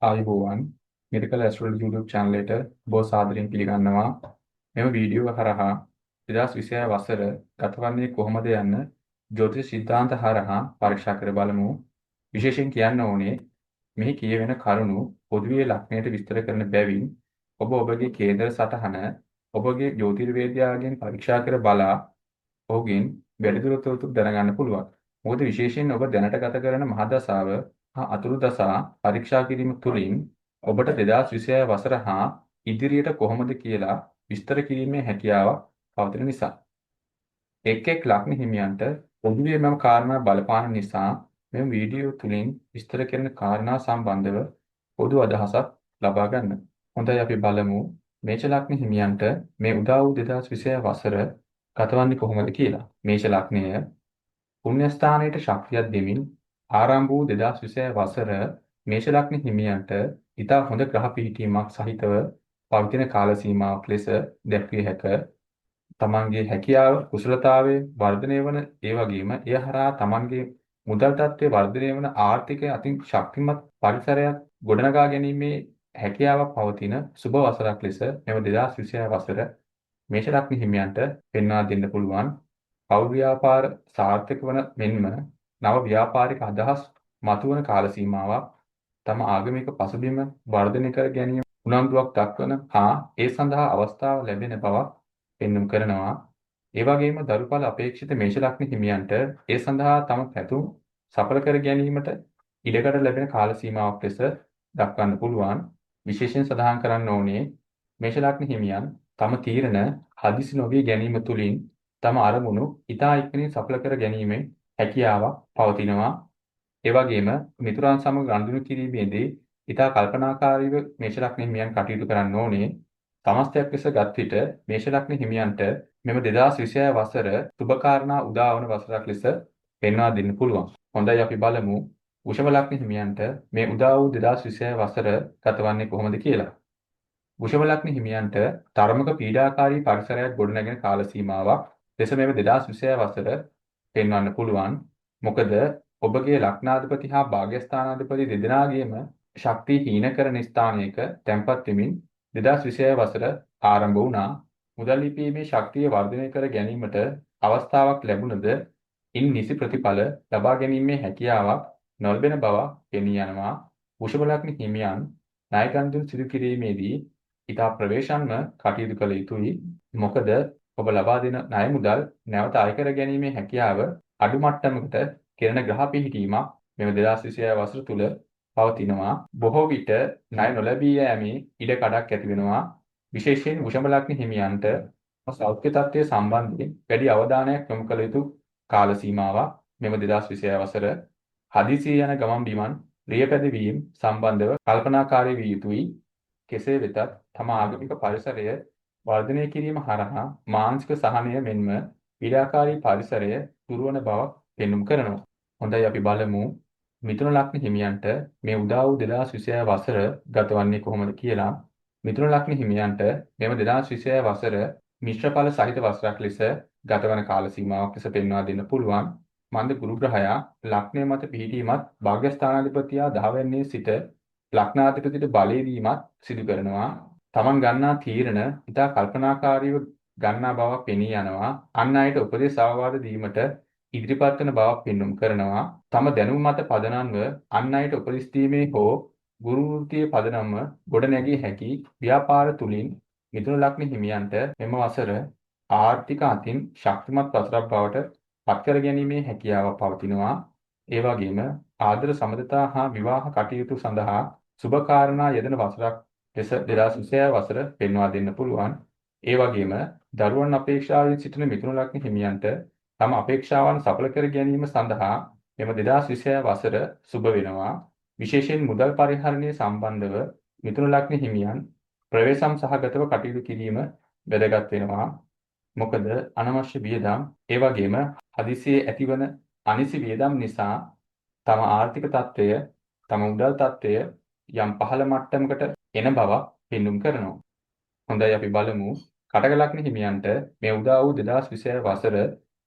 ආයුබෝවන් medical astrology YouTube channel එකට බොහෝ සාදරයෙන් පිළිගන්නවා. මෙම වීඩියෝ හරහා 2026 වසර ගතවන්නේ කොහොමද යන්න ජ්‍යොතිෂ සිද්ධාන්ත හරහා පරීක්ෂා කර බලමු. විශේෂයෙන් කියන්න ඕනේ මෙහි කියවෙන කරුණු පොදුවේ ලක්ෂණයට විස්තර කරන බැවින් ඔබගේ කේන්දර සටහන ඔබගේ ජ්‍යොතිර්වේදයාගෙන් පරීක්ෂා කර බලා ඔහුගෙන් වැඩිදුර තොරතුරු දැනගන්න පුළුවන්. මොකද විශේෂයෙන් ඔබ දැනට ගත කරන මහදශාව හා අතුරු දශා පරීක්ෂා කිරීම තුළින් ඔබට 2026 වසර හා ඉදිරියට කොහොමද කියලා විස්තර කිරීමේ හැකියාවක් පවතින නිසා. එක් එක් ලග්න හිමියන්ට පොදුවේ මෙම කාරණා බලපාන නිසා මෙම වීඩියෝ තුළින් විස්තර කරන කාරණා සම්බන්ධව පොදු අදහසක් ලබා ගන්න. හොඳයි අපි බලමු මේෂ ලග්න හිමියන්ට මේ උදා වූ 2026 වසර ගතවන්නේ කොහොමද කියලා. මේෂ ලග්නය පුණ්‍යස්ථානයට ශක්තියක් දෙමින් ආරම්භ වූ 2026 වසර මේෂ ලග්න හිමියන්ට ඉතා හොඳ ග්‍රහ පිහිටීමක් සහිතව පවතින කාල සීමාවක් ලෙස දැක්විය හැක. තමන්ගේ හැකියාව කුසලතාවයේ වර්ධනය වන ඒ වගේම එය හරහා තමන්ගේ මුදල් තත්ත්වයේ වර්ධනය වන ආර්ථිකය අතින් ශක්තිමත් පරිසරයක් ගොඩනගා ගැනීමේ හැකියාවක් පවතින සුබ වසරක් ලෙස මෙම 2026 වසර මේෂ ලග්න හිමියන්ට පෙන්වා දෙන්න පුළුවන්. පෞද්ගලික ව්‍යාපාර සාර්ථක වන මෙන්ම නව ව්‍යාපාරික අදහස් මතුවන කාල සීමාවක් තම ආගමික පසුබිම වර්ධනය කර ගැනීම උනන්දුවක් දක්වන හා ඒ සඳහා අවස්ථාව ලැබෙන බවක් පෙන්වුම් කරනවා. ඒ වගේම දරුඵල අපේක්ෂිත මේෂ ලග්න හිමියන්ට ඒ සඳහා තම පැතුම් සඵල කර ගැනීමට ඉඩකඩ ලැබෙන කාල සීමාවක් ලෙස දක්වන්න පුළුවන්. විශේෂයෙන් සඳහන් කරන්න ඕනේ මේෂ ලග්න හිමියන් තම තීරණ හදිසි නොවී ගැනීම තුළින් තම අරමුණු ඉතා ඉක්මනින් සඵල කර ගැනීමේ හැකියාවක් පවතිනවා. ඒ වගේම මිතුරන් සමග ගනුදෙනු කිරීමේදී ඉතා කල්පනාකාරීව මේෂ ලග්න හිමියන් කටයුතු කරන්න ඕනේ. සමස්තයක් ලෙස ගත් විට මේෂ ලග්න හිමියන්ට මෙම 2026 වසර සුබ කාරණා උදා වන වසරක් ලෙස පෙන්වා දෙන්න පුළුවන්. හොඳයි අපි බලමු වෘෂභ ලග්න හිමියන්ට මේ උදා වූ 2026 වසර ගතවන්නේ කොහොමද කියලා. වෘෂභ ලග්න හිමියන්ට තරමක පීඩාකාරී පරිසරයක් ගොඩනැගෙන කාල සීමාවක් ලෙස මෙම 2026 වසර පෙන්වන්න පුළුවන්. මොකද ඔබගේ ලග්නාධිපති හා භාග්‍යස්ථානාධිපති දෙදෙනාගේම ශක්තිය හීන කරන ස්ථානයක තැන්පත් වෙමින් 2026 වසර ආරම්භ වුණා. මුදල් ලිපීමේ ශක්තිය වර්ධනය කර ගැනීමට අවස්ථාවක් ලැබුණද ඉන් නිසි ප්‍රතිඵල ලබා ගැනීමේ හැකියාවක් නොලැබෙන බව පෙනී යනවා. වෘෂභ ලග්න හිමියන් ණය ගනුදෙනු සිදු කිරීමේදී ඉතා ප්‍රවේශම්ව කටයුතු කළ යුතුයි. මොකද ඔබ ලබා දෙන ණය මුදල් නැවත අය කර ගැනීමේ හැකියාව අඩු මට්ටමකට කෙරෙන ග්‍රහ පිහිටීමක් මෙම 2026 වසර තුල පවතිනවා. බොහෝ විට ණය නොලැබී යෑමේ ඉඩ කඩක් ඇති වෙනවා. විශේෂයෙන් වෘෂභ ලග්න හිමියන්ට සෞඛ්‍ය තත්ත්වය සම්බන්ධයෙන් වැඩි අවධානයක් යොමු කළ යුතු කාල සීමාවක් මෙම 2026 වසර. හදිසියේ යන ගමන් බිමන් රියපැදවීම සම්බන්ධව කල්පනාකාරී විය යුතුයි. කෙසේ වෙතත් තම ආගමික පරිසරය වර්ධනය කිරීම හරහා මානසික සහනය මෙන්ම පීඩාකාරී පරිසරය දුරවන බවක් පෙන්වුම් කරනවා. හොඳයි අපි බලමු මිථුන ලග්න හිමියන්ට මේ උදා වූ 2026 වසර ගතවන්නේ කොහොමද කියලා. මිථුන ලග්න හිමියන්ට මෙම 2026 වසර මිශ්‍රඵල සහිත වසරක් ලෙස ගතවන කාල සීමාවක් ලෙස පෙන්වා දෙන්න පුළුවන්. මන්ද ගුරු ග්‍රහයා ලග්නය මත පිහිටීමත් භාග්‍යස්ථානාධිපතියා දහවැන්නේ සිට ලග්නාධිපතිට බලය දීමත් සිදු කරනවා. තමන් ගන්නා තීරණ ඉතා කල්පනාකාරීව ගන්නා බවක් පෙනී යනවා. අන් අයට උපදෙස් අවවාද දීමට ඉදිරිපත් වන බවක් පෙන්වුම් කරනවා. තම දැනුම මත පදනම්ව අන් අයට උපදෙස් දීමේ හෝ ගුරු වෘත්තියේ පදනම්ව ගොඩ නැගී හැකි ව්‍යාපාර තුලින් මිථුන ලග්න හිමියන්ට මෙම වසර ආර්ථික අතින් ශක්තිමත් වසරක් බවට පත්කර ගැනීමේ හැකියාව පවතිනවා. ඒ වගේම ආදර සම්බන්ධතා හා විවාහ කටයුතු සඳහා සුබ කාරණා යෙදෙන වසරක් ලෙස 2026 වසර පෙන්වා දෙන්න පුළුවන්. ඒ වගේම දරුවන් අපේක්ෂාවෙන් සිටින මිථුන ලග්න හිමියන්ට තම අපේක්ෂාවන් සඵල කර ගැනීම සඳහා මෙම 2026 වසර සුබ වෙනවා. විශේෂයෙන් මුදල් පරිහරණය සම්බන්ධව මිථුන ලග්න හිමියන් ප්‍රවේශම් සහගතව කටයුතු කිරීම වැදගත් වෙනවා. මොකද අනවශ්‍ය වියදම් ඒ වගේම හදිසියේ ඇතිවන අනිසි වියදම් නිසා තම ආර්ථික තත්ත්වය තම මුදල් තත්ත්වය යම් පහළ මට්ටමකට එන බවක් පෙන්වුම් කරනවා. හොඳයි අපි බලමු කටක ලග්න හිමියන්ට මේ උදා වූ 2026 වසර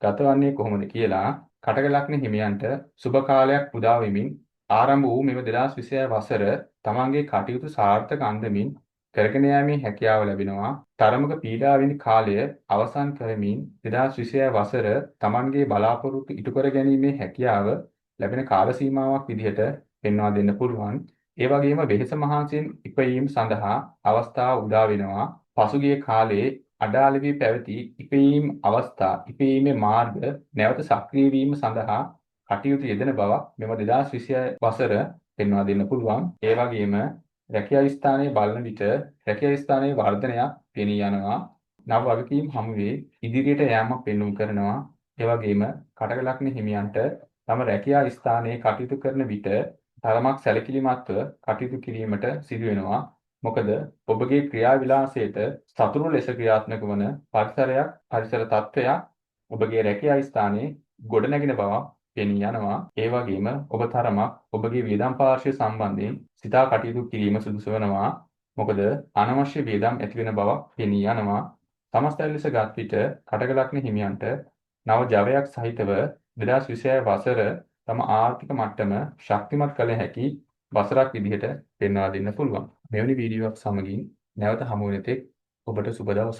ගතවන්නේ කොහොමද කියලා. කටක ලග්න හිමියන්ට සුබ කාලයක් උදා වෙමින් ආරම්භ වූ මෙම 2026 වසර තමන්ගේ කටයුතු සාර්ථක අන්දමින් කරගෙන යාමේ හැකියාව ලැබෙනවා. තරමක පීඩාවෙන කාලය අවසන් කරමින් 2026 වසර තමන්ගේ බලාපොරොත්තු ඉටු කර ගැනීමේ හැකියාව ලැබෙන කාල සීමාවක් විදිහට පෙන්වා දෙන්න පුළුවන්. ඒ වගේම වෙහෙස මහන්සියෙන් ඉපයීම සඳහා අවස්ථාව උදා වෙනවා. පසුගිය කාලයේ අඩාල වී පැවති ඉපයීම් අවස්ථා, ඉපයීමේ මාර්ග නැවත සක්‍රිය වීම සඳහා කටයුතු යෙදෙන බවක් මෙම 2026 වසර පෙන්වා දෙන්න පුළුවන්. ඒ වගේම රැකියා ස්ථානයේ බලන විට රැකියා ස්ථානයේ වර්ධනයක් පෙනී යනවා. නව වගකීම් හමුවේ ඉදිරියට යෑමක් පෙන්වු කරනවා. ඒ වගේම කටක ලග්න හිමියන්ට තම රැකියා ස්ථානයේ කටයුතු කරන විට තරමක් සැලකිලිමත්ව කටයුතු කිරීමට සිදු වෙනවා. මොකද ඔබගේ ක්‍රියා විලාසයට සතුරු ලෙස ක්‍රියාත්මක වන පරිසර තත්ත්වයක් ඔබගේ රැකියා ස්ථානයේ ගොඩනැගෙන බවක් පෙනී යනවා. ඒ වගේම ඔබ තරමක් ඔබගේ වියදම් පාර්ශ්වය සම්බන්ධයෙන් සිතා කටයුතු කිරීම සුදුසු වෙනවා. මොකද අනවශ්‍ය වියදම් ඇති වෙන බවක් පෙනී යනවා. සමස්තය ලෙස ගත් විට කටක ලග්න හිමියන්ට නව ජවයක් සහිතව 2026 වසර තම ආර්ථික මට්ටම ශක්තිමත් කළ හැකි වසරක් විදිහට පෙන්වා දෙන්න පුළුවන්. මෙවැනි වීඩියෝවක් සමගින් නැවත හමු වෙන තෙක් ඔබට සුබ දවසක්.